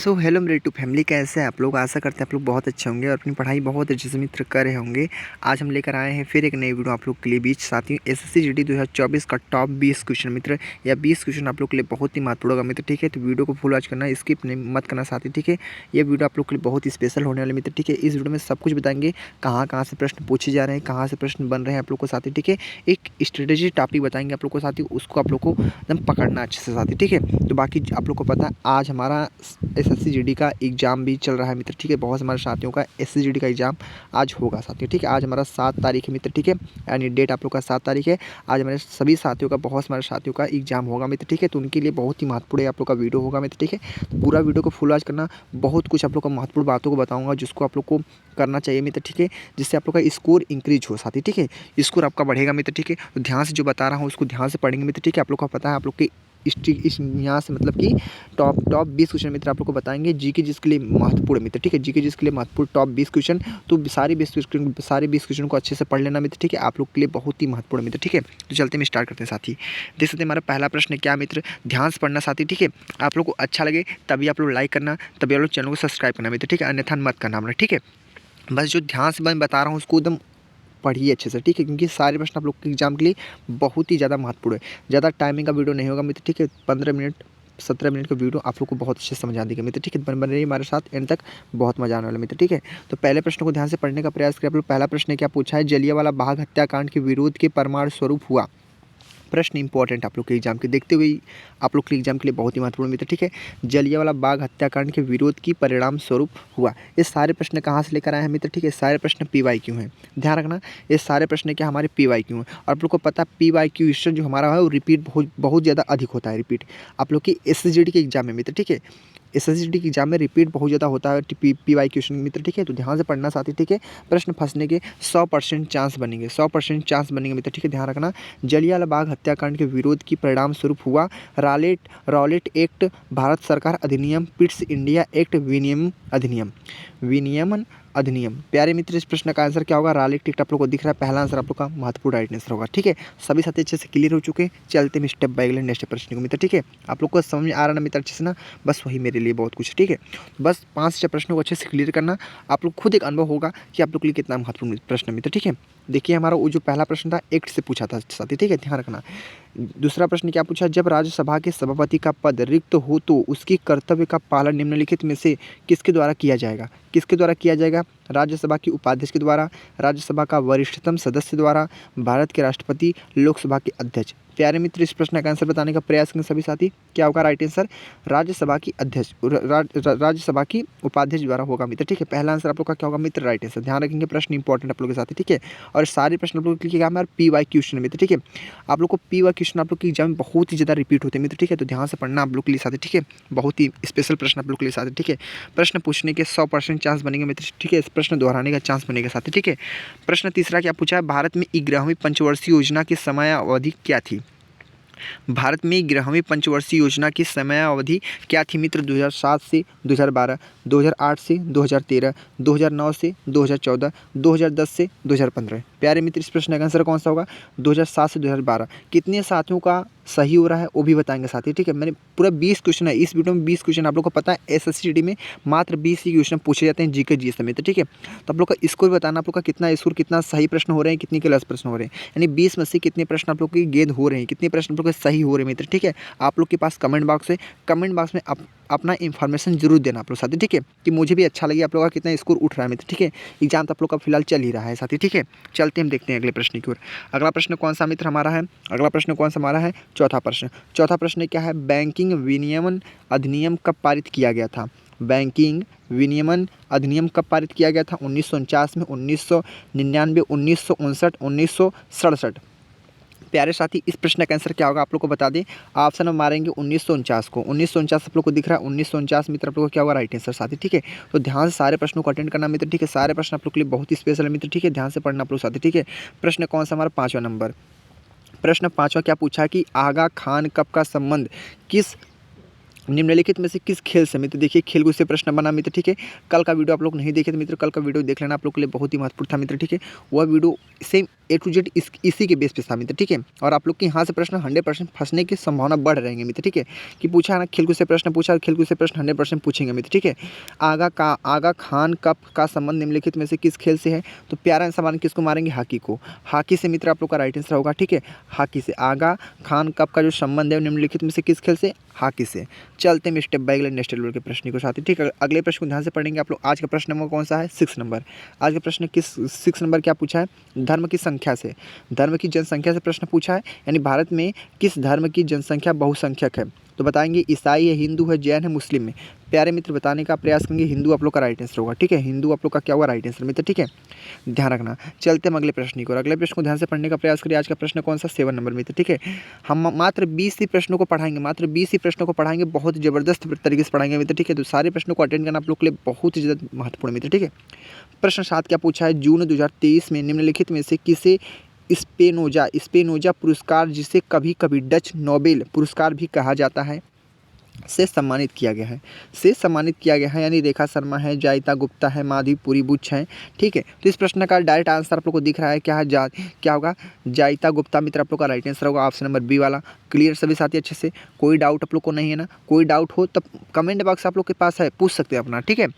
So hello मेरे to family, कैसे हैं आप लोग। आशा करते हैं आप लोग बहुत अच्छे होंगे और अपनी पढ़ाई बहुत अच्छे से मित्र कर रहे होंगे। आज हम लेकर आए हैं फिर एक नई वीडियो आप लोग के लिए। बीच साथियों एसएससी जीडी 2024 का टॉप 20 क्वेश्चन मित्र, या 20 क्वेश्चन आप लोग के लिए बहुत ही महत्वपूर्ण होगा मित्र। ठीक है, तो वीडियो को फुल वॉच करना, स्किप नहीं मत करना साथी। ठीक है, ये वीडियो आप लोग के लिए बहुत ही स्पेशल होने वाले मित्र। ठीक है, इस वीडियो में सब कुछ बताएंगे, कहाँ कहाँ से प्रश्न पूछे जा रहे हैं, कहाँ से प्रश्न बन रहे हैं आप लोग को साथी। ठीक है, एक स्ट्रेटेजी टॉपिक बताएंगे आप लोग को साथी, उसको आप लोग को एकदम पकड़ना अच्छे से साथी। ठीक है, तो बाकी आप लोग को पता है आज हमारा एसएससी जीडी का एग्ज़ाम भी चल रहा है मित्र। ठीक है, बहुत हमारे साथियों का एसएससी जीडी का एग्ज़ाम आज होगा साथियों। ठीक है, आज हमारा 7 तारीख है मित्र। ठीक है, यानी डेट आप लोग का 7 तारीख है। आज हमारे सभी साथियों का, बहुत हमारे साथियों का एग्ज़ाम होगा मित्र। ठीक है, तो उनके लिए बहुत ही महत्वपूर्ण आप लोग का वीडियो होगा मित्र। ठीक है, तो पूरा वीडियो को फुल वॉच करना, बहुत कुछ आप लोग का महत्वपूर्ण बातों को बताऊँगा जिसको आप लोग को करना चाहिए मित्र। ठीक है, जिससे आप लोग का स्कोर इंक्रीज हो साथी। ठीक है, स्कोर आपका बढ़ेगा मित्र। ठीक है, तो ध्यान से जो बता रहा हूँ उसको ध्यान से पढ़ेंगे मित्र। ठीक है, आप लोग को पता है आप लोग की इस यहाँ से मतलब कि टॉप 20 क्वेश्चन मित्र आप लोग को बताएंगे जीके जिसके लिए महत्वपूर्ण मित्र। ठीक है, जीके जिसके लिए महत्वपूर्ण टॉप 20 क्वेश्चन, तो सारे 20 क्वेश्चन को अच्छे से पढ़ लेना मित्र। ठीक है, आप लोग के लिए बहुत ही महत्वपूर्ण मित्र। ठीक है, तो चलते हैं स्टार्ट करते हैं साथी। देख सकते हैं हमारा पहला प्रश्न क्या मित्र, ध्यान से पढ़ना साथी। ठीक है, आप लोग को अच्छा लगे तभी आप लोग लाइक करना, तभी आप लोग चैनल को सब्सक्राइब करना मित्र। ठीक है, अन्यथा मत करना हमारा। ठीक है, बस जो ध्यान से मैं बता रहा हूँ उसको एकदम पढ़िए अच्छे से। ठीक है, क्योंकि सारे प्रश्न आप लोग के एग्जाम के लिए बहुत ही ज़्यादा महत्वपूर्ण है। ज़्यादा टाइमिंग का वीडियो नहीं होगा मित्र। ठीक है, 15 मिनट 17 मिनट का वीडियो आप लोग को बहुत अच्छे से समझा देगा मित्र। ठीक है, बन रही हमारे साथ एंड तक, बहुत मजा आने वाला मित्र। ठीक है, तो पहले प्रश्न को ध्यान से पढ़ने का प्रयास करें आप लोग। पहला प्रश्न क्या पूछा है, जलियांवाला बाग हत्याकांड के विरोध के परमाणु स्वरूप हुआ। प्रश्न इंपॉर्टेंट आप लोग के एग्जाम के देखते हुए आप लोग के एग्जाम के लिए बहुत ही महत्वपूर्ण मित्र। ठीक है, जलियांवाला बाग हत्याकांड के विरोध की परिणाम स्वरूप हुआ। ये सारे प्रश्न कहाँ से लेकर आए हैं मित्र। ठीक है, सारे प्रश्न PYQ हैं, ध्यान रखना। ये सारे प्रश्न क्या हमारे PYQ हैं, और आप लोग को पता है PYQ क्वेश्चन जो हमारा है वो रिपीट बहुत ज़्यादा अधिक होता है। रिपीट आप लोग की SSGD के एग्जाम में मित्र। ठीक है, SSGD के एग्जाम में रिपीट बहुत ज़्यादा होता है PYQ क्वेश्चन मित्र। ठीक है, तो ध्यान से पढ़ना साथी। ठीक है, प्रश्न फंसने के 100% चांस बनेंगे, 100% चांस बनेंगे मित्र। ठीक है, ध्यान रखना। जलियांवाला बाग हत्याकांड के विरोध की परिणाम स्वरूप हुआ रॉलेट एक्ट, भारत सरकार अधिनियम, पिट्स इंडिया एक्ट, विनियमन अधिनियम। प्यारे मित्र, इस प्रश्न का आंसर क्या होगा, रॉलेट एक्ट आप लोग को दिख रहा है, पहला आंसर आप लोग का महत्वपूर्ण राइट आंसर होगा। ठीक है, सभी साथी अच्छे से क्लियर हो चुके हैं। चलते हैं स्टेप बाय नेक्स्ट प्रश्न को मित्र। ठीक है, आप लोग को समझ में आ रहा ना मित्र अच्छे से ना, बस वही मेरे लिए बहुत कुछ। ठीक है, बस 5 प्रश्नों को अच्छे से क्लियर करना, आप लोग खुद एक अनुभव होगा कि आप लोग के लिए कितना महत्वपूर्ण प्रश्न मित्र। ठीक है, देखिए हमारा वो जो पहला प्रश्न था एक्ट से पूछा था साथी। ठीक है, ध्यान रखना। दूसरा प्रश्न क्या पूछा, जब राज्यसभा के सभापति का पद रिक्त हो तो उसकी कर्तव्य का पालन निम्नलिखित में से किसके द्वारा किया जाएगा। किसके द्वारा किया जाएगा, राज्यसभा के उपाध्यक्ष के द्वारा, राज्यसभा का वरिष्ठतम सदस्य द्वारा, भारत के राष्ट्रपति, लोकसभा के अध्यक्ष। प्यारे मित्र, इस प्रश्न का आंसर बताने का प्रयास करें सभी साथी। क्या होगा राइट आंसर, राज्यसभा की अध्यक्ष, राज्यसभा की उपाध्यक्ष द्वारा होगा मित्र। ठीक है, पहला आंसर आप लोग का क्या होगा मित्र, राइट आंसर। ध्यान रखेंगे, प्रश्न इंपॉर्टेंट आप लोग के साथ। ठीक है, और सारे प्रश्न आप लोग के लिए क्या हमारे PYQ क्वेश्चन मित्र। ठीक है, आप लोग को PYQ क्वेश्चन आप लोग के एग्जाम में बहुत ही ज़्यादा रिपीट होते हैं मित्र। ठीक है, तो ध्यान से पढ़ना आप लोग के लिए साथी। ठीक है, बहुत ही स्पेशल प्रश्न आप लोग के लिए साथी। ठीक है, प्रश्न पूछने के 100% चांस बनेंगे मित्र। ठीक है, इस प्रश्न दोहराने का चांस बनेगा साथी। ठीक है, प्रश्न तीसरा क्या पूछा है, भारत में 11वीं पंचवर्षीय योजना की समयावधि क्या थी। भारत में 11वीं पंचवर्षीय योजना की समयावधि क्या थी मित्र, 2007 से 2012, 2008 से 2013, 2009 से 2014, 2010 से 2015। प्यारे मित्र, इस प्रश्न का आंसर कौन सा होगा, 2007 से 2012। कितने साथियों का सही हो रहा है वो भी बताएंगे साथी। ठीक है, मैंने पूरा 20 क्वेश्चन है इस वीडियो में। 20 क्वेश्चन आप लोग को पता है SSCD में मात्र 20 ही क्वेश्चन पूछे जाते हैं जीके जी समेत। ठीक है, तो आप लोग का स्कोर बताना, आप लोग का कितना स्कोर, कितना सही प्रश्न हो रहे हैं, कितने गलत प्रश्न हो रहे हैं, यानी 20 में से कितने प्रश्न आप लोग की गेंद हो रहे हैं, कितने प्रश्न आप लोग के सही हो रहे हैं मित्र। ठीक है, आप लोग के पास कमेंट बॉक्स है, कमेंट बॉक्स में अपना इन्फॉर्मेशन जरूर देना आप लोग साथी। ठीक है, कि मुझे भी अच्छा लगे आप लोग का कितना स्कोर उठ रहा है मित्र। ठीक है, एग्जाम तो आप लोग का फिलहाल चल ही रहा है साथी। ठीक है, चलते हम देखते हैं अगले प्रश्न की ओर। अगला प्रश्न कौन सा मित्र हमारा है, अगला प्रश्न कौन सा हमारा है, चौथा प्रश्न। चौथा प्रश्न क्या है, बैंकिंग विनियमन अधिनियम कब पारित किया गया था। बैंकिंग विनियमन अधिनियम कब पारित किया गया था, 1949 में, 1999, 1959, 1967। प्यारे साथी, इस प्रश्न का आंसर क्या होगा आप लोग को बता दें, ऑप्शन में मारेंगे 1949 को। 1949 आप लोग को दिख रहा है, 1949 मित्र आप लोग को क्या होगा राइट आंसर साथी। ठीक है, तो ध्यान से सारे प्रश्नों को अटेंड करना मित्र। ठीक है, सारे प्रश्न आप लोग के लिए बहुत ही स्पेशल है मित्र। ठीक है, ध्यान से पढ़ना आप लोग साथी। ठीक है, प्रश्न कौन सा हमारा 5वां नंबर। प्रश्न 5वां क्या पूछा कि आगा खान कब का संबंध किस निम्नलिखित में से किस खेल से मित्र, देखिए खेल कूद से प्रश्न बना मित्र, ठीक है। कल का वीडियो आप लोग नहीं देखे तो मित्र कल का वीडियो देख लेना, आप लोग के लिए बहुत ही महत्वपूर्ण था मित्र, ठीक है। वह video same A to Z इसी के बेस पे था मित्र, ठीक है। और आप लोग के यहाँ से प्रश्न 100% फंसने की संभावना बढ़ रहेंगे मित्र, ठीक है। कि पूछा ना खेल कूद से प्रश्न पूछा, खेल कूद से प्रश्न 100% पूछेंगे मित्र, ठीक है। आगा खान कप का संबंध निम्नलिखित में से किस खेल से है, तो प्यारा सवाल किसको मारेंगे, हॉकी को। हॉकी से मित्र आप लोग का राइट आंसर होगा, ठीक है। हॉकी से आगा खान कप का जो संबंध है निम्नलिखित में से किस खेल से, हॉकी से। चलते हैं स्टेप बाय नेक्स्ट लेवल के प्रश्न को साथ ही, ठीक है। अगले प्रश्न को ध्यान से पढ़ेंगे आप लोग। आज का प्रश्न नंबर कौन सा है, 6 नंबर। आज का प्रश्न किस 6 नंबर क्या पूछा है, धर्म की संख्या से, धर्म की जनसंख्या से प्रश्न पूछा है। यानी भारत में किस धर्म की जनसंख्या बहुसंख्यक है, तो बताएंगे ईसाई है, हिंदू है, जैन है, मुस्लिम है। प्यारे मित्र बताने का प्रयास करेंगे, हिंदू आप लोग का राइट आंसर होगा, ठीक है। हिंदू आप लोग का क्या होगा, राइट आंसर मित्र, ठीक है। ध्यान रखना। चलते हम अगले प्रश्न को, और अगले प्रश्न को ध्यान से पढ़ने का प्रयास करिए। आज का प्रश्न कौन सा, 7 नंबर मित्र, ठीक है। हम मात्र 20 ही प्रश्नों को पढ़ाएंगे, मात्र 20 ही प्रश्नों को पढ़ाएंगे, बहुत ज़बरदस्त तरीके से पढ़ाएंगे मित्र, ठीक है। तो सारे प्रश्नों को अटेंड करना आप लोग के लिए बहुत ही ज़्यादा महत्वपूर्ण मित्र, ठीक है। प्रश्न 7 क्या पूछा है, जून 2023 में निम्नलिखित में से किसे स्पेनोजा पुरस्कार, जिसे कभी कभी डच नोबेल पुरस्कार भी कहा जाता है, से सम्मानित किया गया है, से सम्मानित किया गया है। यानी रेखा शर्मा है, जायिता गुप्ता है, माधवी पुरी बुच हैं, ठीक है। तो इस प्रश्न का डायरेक्ट आंसर आप लोग को दिख रहा है, क्या है, क्या होगा, जायिता गुप्ता मित्र आप लोग का राइट आंसर होगा, ऑप्शन नंबर बी वाला। क्लियर सभी साथी अच्छे से, कोई डाउट आप लोग को नहीं है ना, कोई डाउट हो तब कमेंट बॉक्स आप लोग के पास है, पूछ सकते हैं अपना, ठीक है,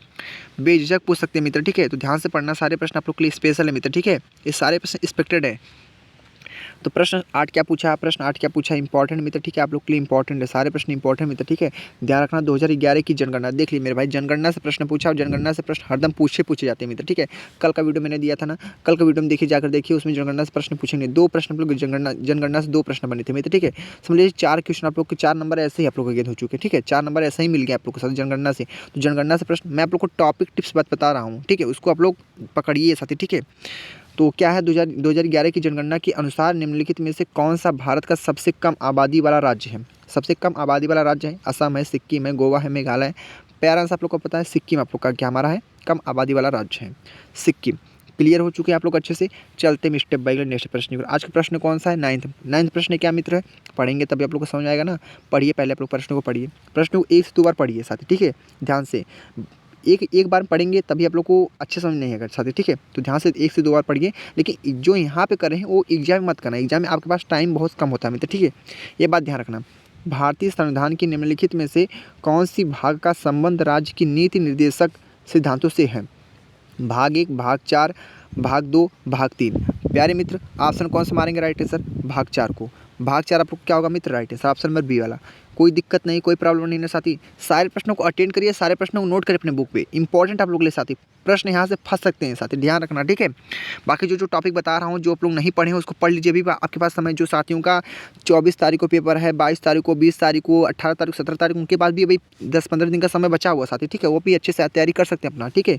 बेझिझक पूछ सकते हैं मित्र, ठीक है। तो ध्यान से पढ़ना, सारे प्रश्न आप लोग के लिए स्पेशल है मित्र, ठीक है। ये सारे प्रश्न एक्सपेक्टेड है। तो प्रश्न 8 क्या पूछा है, प्रश्न 8 क्या पूछा है, इंपॉर्टेंट मित्र, ठीक है। आप लोग के लिए इंपॉर्टेंट है, सारे प्रश्न इंपॉर्टेंट मित्र, ठीक है। ध्यान रखना, 2011 की जनगणना देख ली मेरे भाई, जनगणना से प्रश्न पूछा, और जनगणना से प्रश्न हरदम पूछे जाते हैं मित्र, ठीक है। कल का वीडियो मैंने दिया था ना, कल का वीडियो में देखिए, जाकर देखिए, उसमें जनगणना से प्रश्न पूछेंगे। 2 प्रश्न आप लोग जनगणना से 2 प्रश्न बने थे मित्र, ठीक है। समझ लीजिए 4 क्वेश्चन आप लोग के 4 नंबर ऐसे ही आप लोग को गेन हो चुके हैं, ठीक है। 4 नंबर ऐसे ही मिल गया आप लोग के साथ जनगणना से। तो जनगणना से प्रश्न मैं आप लोग को टॉपिक टिप्स बता रहा हूँ, ठीक है, उसको आप लोग पकड़िए साथी, ठीक है। तो क्या है, 2011 की जनगणना के अनुसार निम्नलिखित में से कौन सा भारत का सबसे कम आबादी वाला राज्य है, सबसे कम आबादी वाला राज्य है, असम है, सिक्किम है, गोवा है, मेघालय है। प्यारा सा आप लोग को पता है, सिक्किम आप लोग का क्या हमारा है, कम आबादी वाला राज्य है, सिक्किम। क्लियर हो चुके हैं आप लोग अच्छे से। चलते हैं स्टेप बाय नेक्स्ट प्रश्न की। आज का प्रश्न कौन सा है, 9th प्रश्न क्या मित्र है, पढ़ेंगे तभी आप लोग को समझ आएगा ना। पढ़िए पहले आप लोग प्रश्न को पढ़िए, प्रश्न को 1 से 2 बार पढ़िए साथी, ठीक है। ध्यान से एक बार पढ़ेंगे तभी आप लोग को अच्छे समझ नहीं आएगा साथी, ठीक है। तो ध्यान से 1 से 2 बार पढ़िए, लेकिन जो यहाँ पे कर रहे हैं वो एग्जाम में मत करना, एग्जाम में आपके पास टाइम बहुत कम होता है मित्र, ठीक है। ये बात ध्यान रखना। भारतीय संविधान की निम्नलिखित में से कौन सी भाग का संबंध राज्य की नीति निर्देशक सिद्धांतों से है, भाग 1, भाग 4, भाग 2, भाग 3। प्यारे मित्र ऑप्शन कौन सा मारेंगे राइट आंसर, भाग 4 को। भाग 4 आप लोग क्या होगा मित्र, right answer option number B वाला। कोई दिक्कत नहीं, कोई प्रॉब्लम नहीं है साथी। सारे प्रश्नों को अटेंड करिए, सारे प्रश्नों को नोट करिए अपने बुक पे, इंपॉर्टेंट आप लोग के लिए साथी। प्रश्न यहाँ से फंस सकते हैं साथी, ध्यान रखना, ठीक है। बाकी जो टॉपिक बता रहा हूँ, जो आप लोग नहीं पढ़े हैं उसको पढ़ लीजिए, अभी आपके पास समय। जो साथियों का 24 तारीख को पेपर है, 22 तारीख को, 20 तारीख को, 18 तारीख, 17 तारीख, उनके पास भी अभी 10-15 दिन का समय बचा हुआ साथी, ठीक है। वो भी अच्छे से तैयारी कर सकते हैं अपना, ठीक है।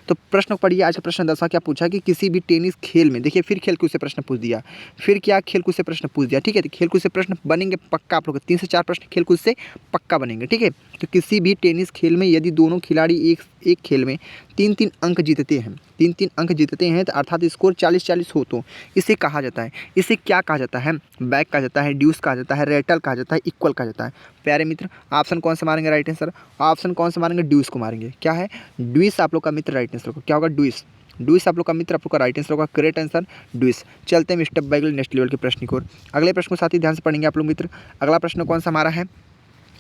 तो प्रश्न पढ़िए। आज का प्रश्न 10वां क्या पूछा कि किसी भी टेनिस खेल में, देखिए फिर खेल कूद से प्रश्न पूछ दिया, फिर क्या खेल कूद से प्रश्न पूछ दिया, ठीक है। तो खेल कूद से प्रश्न बनेंगे पक्का आप लोग, 3 से 4 प्रश्न खेल कूद से पक्का बनेंगे, ठीक है। तो किसी भी टेनिस खेल में यदि दोनों खिलाड़ी एक खेल में 3-3 अंक जीतते हैं, 3-3 अंक जीतते हैं, तो अर्थात स्कोर 40-40 हो, तो इसे कहा जाता है, इसे क्या कहा जाता है, बैक कहा जाता है, ड्यूस कहा जाता है, रेटल कहा जाता है, इक्वल कहा जाता है। प्यारे मित्र ऑप्शन कौन सा मारेंगे राइट आंसर, ऑप्शन कौन सा मारेंगे, ड्यूस को मारेंगे। क्या है, ड्यूस आप लोग का मित्र राइट आंसर होगा, क्या होगा, ड्यूस। ड्यूस आप लोग का मित्र आप लोग का राइट आंसर होगा, करेक्ट आंसर ड्यूस। चलते हैं स्टेप बाय नेक्स्ट लेवल के प्रश्न की ओर। अगले प्रश्न को साथ ही ध्यान से पढ़ेंगे आप लोग मित्र। अगला प्रश्न कौन सा हमारा है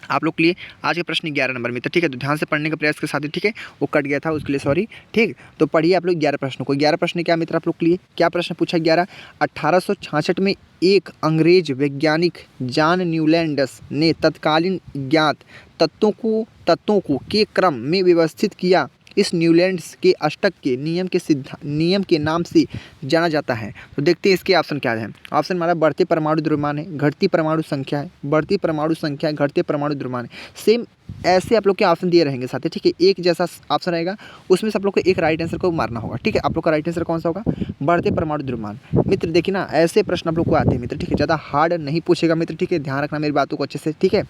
आप लोग के लिए, आज के प्रश्न 11 नंबर में, तो ठीक है। तो ध्यान से पढ़ने का प्रयास के साथ ही, ठीक है। वो कट गया था उसके लिए सॉरी, ठीक। तो पढ़िए आप लोग 11 प्रश्नों को। 11 प्रश्न क्या मित्र आप लोग के लिए, क्या प्रश्न पूछा 11, 1866 में एक अंग्रेज वैज्ञानिक जॉन न्यूलैंडस ने तत्कालीन ज्ञात तत्वों को के क्रम में व्यवस्थित किया। इस न्यूलैंड्स के अष्टक के नियम के नाम से जाना जाता है। तो देखते हैं इसके ऑप्शन क्या है। ऑप्शन हमारा बढ़ते परमाणु द्रव्यमान है, घटती परमाणु संख्या है, बढ़ती परमाणु संख्या है, घटते परमाणु द्रव्यमान है। सेम ऐसे आप लोग के ऑप्शन दिए रहेंगे साथ ही, ठीक है। एक जैसा ऑप्शन रहेगा, उसमें से आप लोग को एक राइट आंसर को मारना होगा, ठीक है। आप लोग का राइट आंसर कौन सा होगा, बढ़ते परमाणु द्रव्यमान। मित्र देखिए ना, ऐसे प्रश्न आप लोग को आते हैं मित्र, ठीक है। ज़्यादा हार्ड नहीं पूछेगा मित्र, ठीक है। ध्यान रखना मेरी बातों को अच्छे से, ठीक है।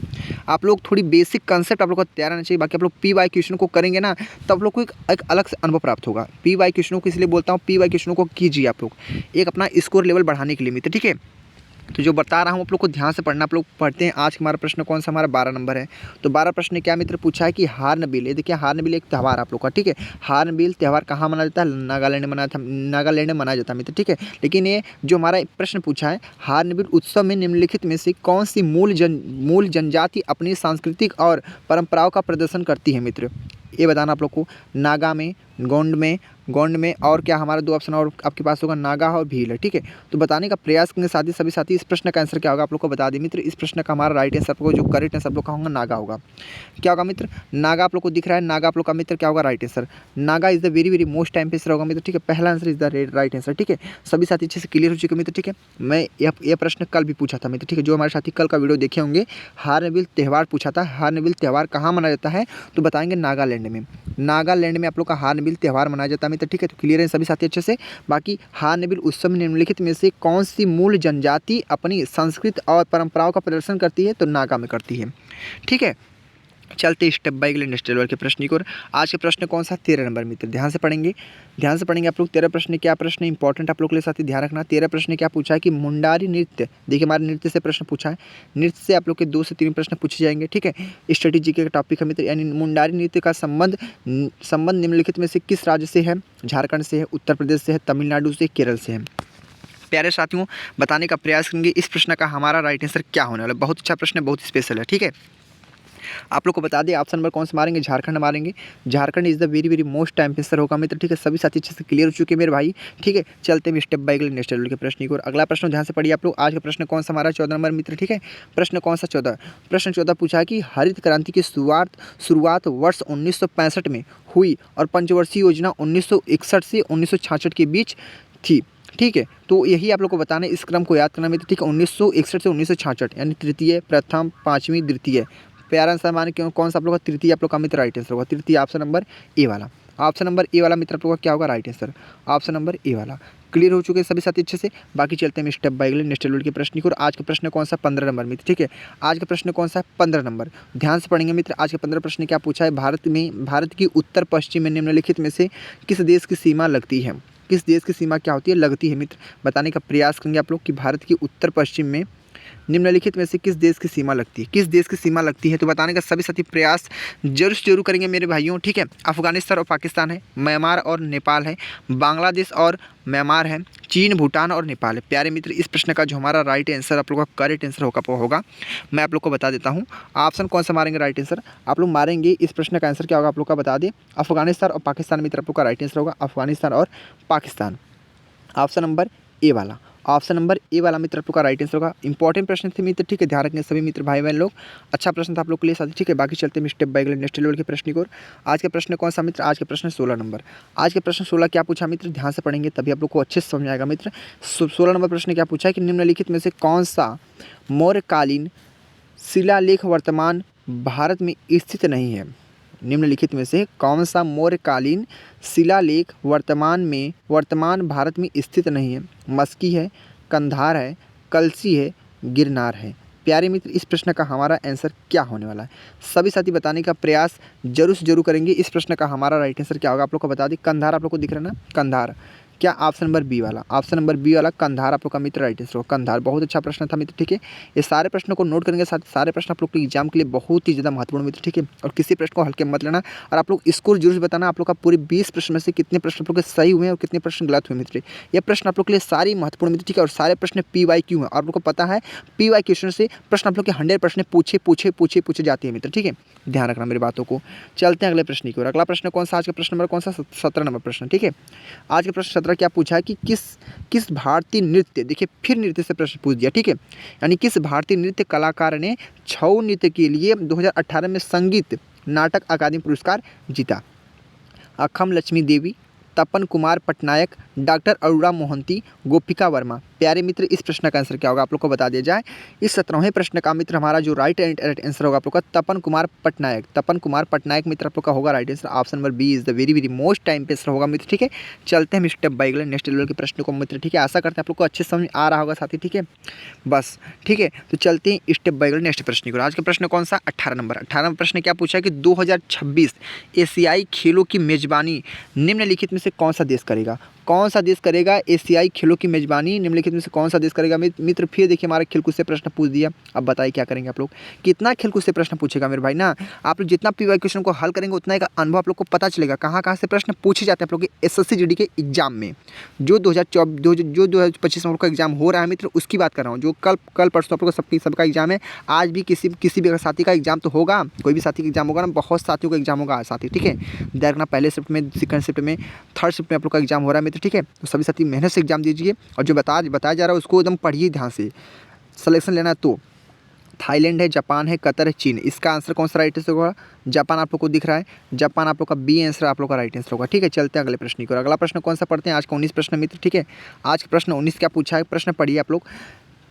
आप लोग थोड़ी बेसिक कंसेप्ट आप लोग को तैयार रहना चाहिए। बाकी आप लोग PY क्वेश्चन को करेंगे ना, तब आप लोग को एक अलग से अनुभव प्राप्त होगा। PY क्वेश्चनों को इसलिए बोलता हूँ, PY क्वेश्चनों को कीजिए आप लोग, एक अपना स्कोर लेवल बढ़ाने के लिए मित्र, ठीक है। तो जो बता रहा हूँ आप लोग को ध्यान से पढ़ना। आप लोग पढ़ते हैं। आज हमारा प्रश्न कौन सा, हमारा 12 नंबर है। तो 12 प्रश्न क्या मित्र पूछा है कि हार्नबिल, ये देखिए हार्नबिल एक त्यौहार आप लोग का, ठीक है। हार्नबिल त्यौहार कहाँ मनाया जाता है? नागालैंड में मनाया जाता है मित्र, ठीक है। लेकिन ये जो हमारा प्रश्न पूछा है, हार्नबिल उत्सव में निम्नलिखित में से कौन सी मूल जनजाति अपनी सांस्कृतिक और परंपराओं का प्रदर्शन करती है मित्र? ये बताना आप लोग को। नागा में, गोंड में और क्या हमारा 2 ऑप्शन और आपके पास होगा, नागा और भील है, ठीक है। तो बताने का प्रयास करेंगे साथ ही सभी साथी। इस प्रश्न का आंसर क्या होगा आप लोग को बता दें मित्र। इस प्रश्न का हमारा राइट आंसर आपको जो करेक्ट आंसर आप लोग का होगा नागा होगा। क्या होगा मित्र? नागा आप लोग को दिख रहा है। नागा आप लोग का मित्र क्या होगा? Right answer. Naga is the very most time answer होगा मित्र, ठीक है। पहला answer is the right answer, ठीक है। सभी साथी अच्छे से क्लियर हो चुके मित्र, ठीक है। मैं यह प्रश्न कल भी पूछा था मित्र, ठीक है। जो हमारे साथी कल का वीडियो देखे होंगे, हार्नबिल त्यौहार पूछा था। हार्नबिल त्यौहार कहाँ मनाया जाता है? तो बताएंगे नागालैंड में। नागालैंड में आप लोग का हार्नबिल त्यौहार मनाया जाता है मित्र, ठीक है। तो क्लियर है सभी साथी अच्छे से। बाकी हार्नबिल उत्सव में निम्नलिखित में से कौन सी मूल जनजाति अपनी संस्कृति और परंपराओं का प्रदर्शन करती है? तो नागा में करती है, ठीक है। चलते स्टेप बाय अगले नेक्स्ट लेवल के प्रश्न की ओर। आज के प्रश्न कौन सा? 13 नंबर मित्र। ध्यान से पढ़ेंगे आप लोग। 13 प्रश्न क्या प्रश्न इंपॉर्टेंट आप लोग के लिए साथी ध्यान रखना। 13 प्रश्न क्या पूछा है कि मुंडारी नृत्य, देखिए हमारे नृत्य से प्रश्न पूछा है। नृत्य से आप लोग के 2 से 3 प्रश्न पूछे जाएंगे, ठीक है। स्ट्रेटेजी के टॉपिक है मित्र, यानी मुंडारी नृत्य का संबंध निम्नलिखित में से किस राज्य से है? झारखंड से है, उत्तर प्रदेश से है, तमिलनाडु से, केरल से है। प्यारे साथियों, बताने का प्रयास करेंगे इस प्रश्न का हमारा राइट आंसर क्या होने वाला है। बहुत अच्छा प्रश्न है, बहुत स्पेशल है, ठीक है। आप लोग को बता दें ऑप्शन नंबर कौन सा मारेंगे? झारखंड मारेंगे। Jharkhand is the very most time answer होगा मित्र, ठीक है। सभी साथी अच्छे से क्लियर हो चुके हैं मेरे भाई, ठीक है। चलते हैं स्टेप बाय नेक्स्ट लेवल के प्रश्न की ओर। अगला प्रश्न ध्यान से पढ़िए आप लोग। आज का प्रश्न कौन सा हमारा? 14 नंबर मित्र, ठीक है। प्रश्न कौन सा? 14। प्रश्न 14 पूछा है कि हरित क्रांति की शुरुआत वर्ष 1965 में हुई और पंचवर्षीय योजना 1961 से 1966 के बीच थी, ठीक है। तो यही आप लोग को बताना है, इस क्रम को याद करना मित्र, ठीक है। 1961 से 1966 यानी तृतीय, प्रथम, पाँचवीं, द्वितीय। प्यारा आंसर मान क्यों कौन सा आप लोग का? तृतीय आप लोग का मित्र राइट आंसर होगा। तृतीय ऑप्शन नंबर ए वाला। ऑप्शन नंबर ए वाला मित्र आप लोग का क्या होगा? Right answer. Option number A वाला। क्लियर हो चुके हैं सभी साथी अच्छे से। बाकी चलते हैं स्टेप बाय नेक्स्ट लेवल के प्रश्न की ओर। आज का प्रश्न कौन सा? 15 नंबर मित्र, ठीक है। आज का प्रश्न कौन सा है? 15 नंबर। ध्यान से पढ़ेंगे मित्र। आज के 15 प्रश्न क्या पूछा है? भारत की उत्तर पश्चिम में निम्नलिखित में से किस देश की सीमा लगती है? किस देश की सीमा क्या होती है? लगती है मित्र। बताने का प्रयास करेंगे आप लोग कि भारत की उत्तर पश्चिम में निम्नलिखित में से किस देश की सीमा लगती है? किस देश की सीमा लगती है? तो बताने का सभी साथी प्रयास जरूर करेंगे मेरे भाइयों, ठीक है। अफगानिस्तान और पाकिस्तान है, म्यांमार और नेपाल है, बांग्लादेश और म्यांमार है, चीन, भूटान और नेपाल है। प्यारे मित्र, इस प्रश्न का जो हमारा राइट आंसर आप लोग का करेक्ट आंसर होगा मैं आप लोग को बता देता हूँ। ऑप्शन कौन सा मारेंगे राइट आंसर? आप लोग मारेंगे, इस प्रश्न का आंसर क्या होगा आप लोग का बता दें। अफगानिस्तान और पाकिस्तान मित्र आप लोग का राइट आंसर होगा। अफगानिस्तान और पाकिस्तान। ऑप्शन नंबर ए वाला। ऑप्शन नंबर ए वाला मित्र आप लोग का राइट आंसर होगा। इंपॉर्टेंट प्रश्न थे मित्र, ठीक है। ध्यान रखने सभी मित्र भाई बहन लोग। अच्छा प्रश्न था आप लोग के लिए साथी, ठीक है। बाकी चलते हैं स्टेप बाय नेक्स्ट लेवल के प्रश्न की ओर। आज का प्रश्न कौन सा मित्र? आज का प्रश्न 16 नंबर। आज के प्रश्न 16 क्या पूछा मित्र? ध्यान से पढ़ेंगे तभी आप लोग को अच्छे से समझ आएगा मित्र। 16 नंबर प्रश्न क्या पूछा है कि निम्नलिखित में से कौन सा मौर्यकालीन शिलालेख वर्तमान भारत में स्थित नहीं है? निम्नलिखित में से कौन सा मौर्यकालीन शिलालेख वर्तमान भारत में स्थित नहीं है? मस्की है, कंधार है, कलसी है, गिरनार है। प्यारे मित्र, इस प्रश्न का हमारा आंसर क्या होने वाला है? सभी साथी बताने का प्रयास जरूर करेंगे। इस प्रश्न का हमारा राइट आंसर क्या होगा आप लोग को बता दें। कंधार आप लोग को दिख रहा है ना? कंधार। क्या? ऑप्शन नंबर बी वाला। ऑप्शन नंबर बी वाला कंधार आप लोग का मित्र राइट आंसर होगा। कंधार बहुत अच्छा प्रश्न था मित्र, ठीक है। ये सारे प्रश्नों को नोट करेंगे, साथ सारे प्रश्न आप लोग के एग्जाम के लिए बहुत ही ज़्यादा महत्वपूर्ण मित्र, ठीक है। और किसी प्रश्न को हल्के मत लेना। और आप लोग स्कोर जरूर बताना आप लोग का पूरे 20 प्रश्न में से कितने प्रश्न आप लोग के सही हुए और कितने प्रश्न गलत हुए मित्र। ये प्रश्न आप लोग के लिए सारी महत्वपूर्ण मित्र, ठीक है। और सारे प्रश्न PYQ हैं। और आप लोग को पता है PY क्वेश्चन से प्रश्न आप लोग के 100 प्रश्न पूछे जाते हैं मित्र, ठीक है। ध्यान रखना मेरी बातों को। चलते हैं अगले प्रश्न की ओर। अगला प्रश्न कौन सा? आज का प्रश्न नंबर कौन सा? 17 नंबर प्रश्न, ठीक है। आज का प्रश्न 17 क्या पूछा है कि किस भारतीय नृत्य, देखिए फिर नृत्य से प्रश्न पूछ दिया, ठीक है। यानी किस भारतीय नृत्य कलाकार ने छऊ नृत्य के लिए 2018 में संगीत नाटक अकादमी पुरस्कार जीता? अखम लक्ष्मी देवी, तपन कुमार पटनायक, डॉक्टर अरुणा मोहंती, गोपिका वर्मा। प्यारे मित्र, इस प्रश्न का आंसर क्या होगा आप लोग को बता दिया जाए। इस 17वें प्रश्न का मित्र हमारा जो राइट आंसर होगा आप लोग का तपन कुमार पटनायक। तपन कुमार पटनायक मित्र आप लोग का होगा right answer. Option number B is the very most time answer होगा मित्र, ठीक है। चलते हैं हम स्टेप बाय नेक्स्ट लेवल के प्रश्न को मित्र, ठीक है। आशा करते हैं आप लोग को अच्छे समझ आ रहा होगा साथी, ठीक है। बस ठीक है, तो चलते हैं स्टेप बाय नेक्स्ट प्रश्न की ओर। आज का प्रश्न कौन सा? 18 नंबर। 18 प्रश्न क्या पूछा है कि 2026 एशियाई खेलों की मेजबानी निम्नलिखित में से कौन सा देश करेगा? कौन सा देश करेगा एशियाई खेलों की मेजबानी, निम्नलिखित में से कौन सा देश करेगा। मित्र फिर देखिए हमारे खेलकूद से प्रश्न पूछ दिया। अब बताइए क्या करेंगे आप लोग, कितना खेलकूद से प्रश्न पूछेगा मेरे भाई ना। आप लोग जितना पीवाई क्वेश्चन को हल करेंगे उतना एक अनुभव आप लोग को पता चलेगा कहाँ कहाँ से प्रश्न पूछे जाते हैं आप लोग के एसएससी जीडी के एग्जाम में। जो 2025 में लोग का एग्जाम हो रहा है मित्र, उसकी बात कर रहा हूँ। जो कल परसों आप लोग का सबका एग्जाम है। आज भी किसी भी साथी का एग्जाम तो होगा, कोई भी साथी का एग्जाम होगा ना, बहुत साथियों का एग्जाम होगा साथी, ठीक है। ध्यान रखना, पहले शिफ्ट में, सेकंड शिफ्ट में, थर्ड शिफ्ट में आप लोग का एग्जाम हो रहा है मित्र, ठीक है। तो सभी साथी मेहनत से एग्जाम दीजिए और जो बताया जा रहा है उसको एकदम पढ़िए ध्यान से। सिलेक्शन लेना है तो थाईलैंड है, जापान है, कतर है, चीन। इसका आंसर कौन सा राइट आंसर होगा। जापान आप लोग को दिख रहा है, जापान आप लोग का बी आंसर आप लोग का राइट आंसर होगा, ठीक है। चलते हैं अगले प्रश्न की ओर। अगला प्रश्न कौन सा पढ़ते हैं, आज का 19 प्रश्न मित्र, ठीक है। आज का प्रश्न 19 क्या पूछा है, प्रश्न पढ़िए आप लोग।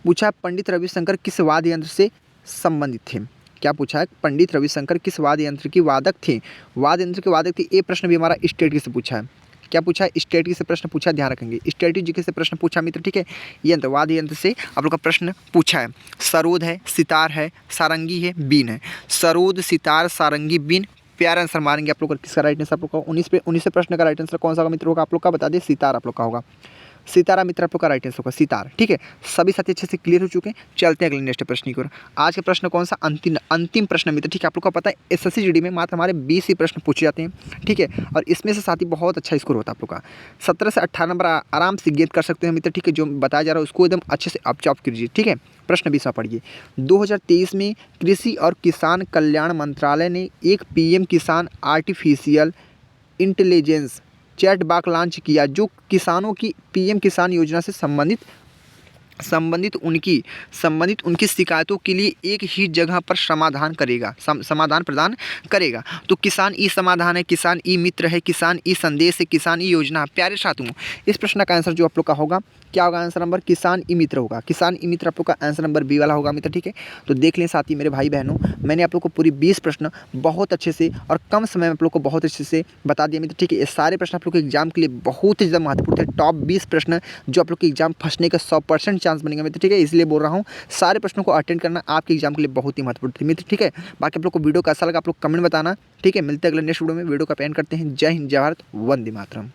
पूछा है पंडित रविशंकर किस वाद्य यंत्र से संबंधित थे। क्या पूछा है, पंडित रविशंकर किस वाद्य यंत्र के वादक थे। वाद्य यंत्र के वादक थे। ये प्रश्न भी हमारा स्टेट से पूछा है। क्या पूछा है, स्टेटिक से प्रश्न पूछा, ध्यान रखेंगे। स्टेटिक जीके से प्रश्न पूछा मित्र, ठीक है। यंत्र, वाद्य यंत्र से आप लोग का प्रश्न पूछा है। सरोद है, सितार है, सारंगी है, बीन है। सरोद, सितार, सारंगी, बीन। प्यारा आंसर मारेंगे आप लोग का। किसका राइट आंसर आप लोग का 19 प्रश्न का राइट आंसर कौन सा होगा मित्र होगा, आप लोग का बता दें, सितार आप लोग का होगा। सितारा मित्र आप लोग का राइट आंसर होगा, सितार, ठीक है। सभी साथी अच्छे से क्लियर हो चुके हैं। चलते हैं अगले नेक्स्ट प्रश्न की ओर। आज का प्रश्न कौन सा, अंतिम प्रश्न मित्र, ठीक है। आप लोग को पता है एसएससी जीडी में मात्र हमारे 20 ही प्रश्न पूछे जाते हैं, ठीक है। और इसमें से साथी बहुत अच्छा स्कोर होता है आप लोग का। 17 से 18 नंबर आराम से गेट कर सकते हैं मित्र, ठीक है। जो बताया जा रहा है उसको एकदम अच्छे से ऑब्जर्व कीजिए, ठीक है। प्रश्न 20 पढ़िए। 2023 में कृषि और किसान कल्याण मंत्रालय ने एक पीएम किसान artificial intelligence chat box launch किया, जो किसानों की पीएम किसान योजना से संबंधित उनकी शिकायतों के लिए एक ही जगह पर समाधान प्रदान करेगा। तो किसान ई समाधान है, किसान ई मित्र है, किसान ई संदेश है, किसान ई योजना। प्यारे साथियों, इस प्रश्न का आंसर जो आप लोग का होगा, क्या होगा आंसर नंबर, किसान ई मित्र होगा। किसान ई मित्र आप लोग का आंसर नंबर बी वाला होगा मित्र, ठीक है। तो देख लें साथी मेरे भाई बहनों, मैंने आप लोग को पूरी 20 प्रश्न बहुत अच्छे से और कम समय में आप लोग को बहुत अच्छे से बता दिया मित्र, ठीक है। ये सारे प्रश्न आप लोग के एग्जाम के लिए बहुत ही ज़्यादा महत्वपूर्ण थे। टॉप 20 प्रश्न जो आप लोग के एग्जाम फंसने का 100% चांस बनेगा मित्र, ठीक है। इसलिए बोल रहा हूँ, सारे प्रश्नों को अटेंड करना आपके एग्जाम के लिए बहुत ही महत्वपूर्ण थी मित्र, ठीक है। बाकी आप लोग को वीडियो कैसा लगा आप लोग कमेंट बताना, ठीक है। मिलते हैं अगले नेक्स्ट वीडियो में। वीडियो का एंड करते हैं। जय हिंद, जय भारत, वंदे मातरम।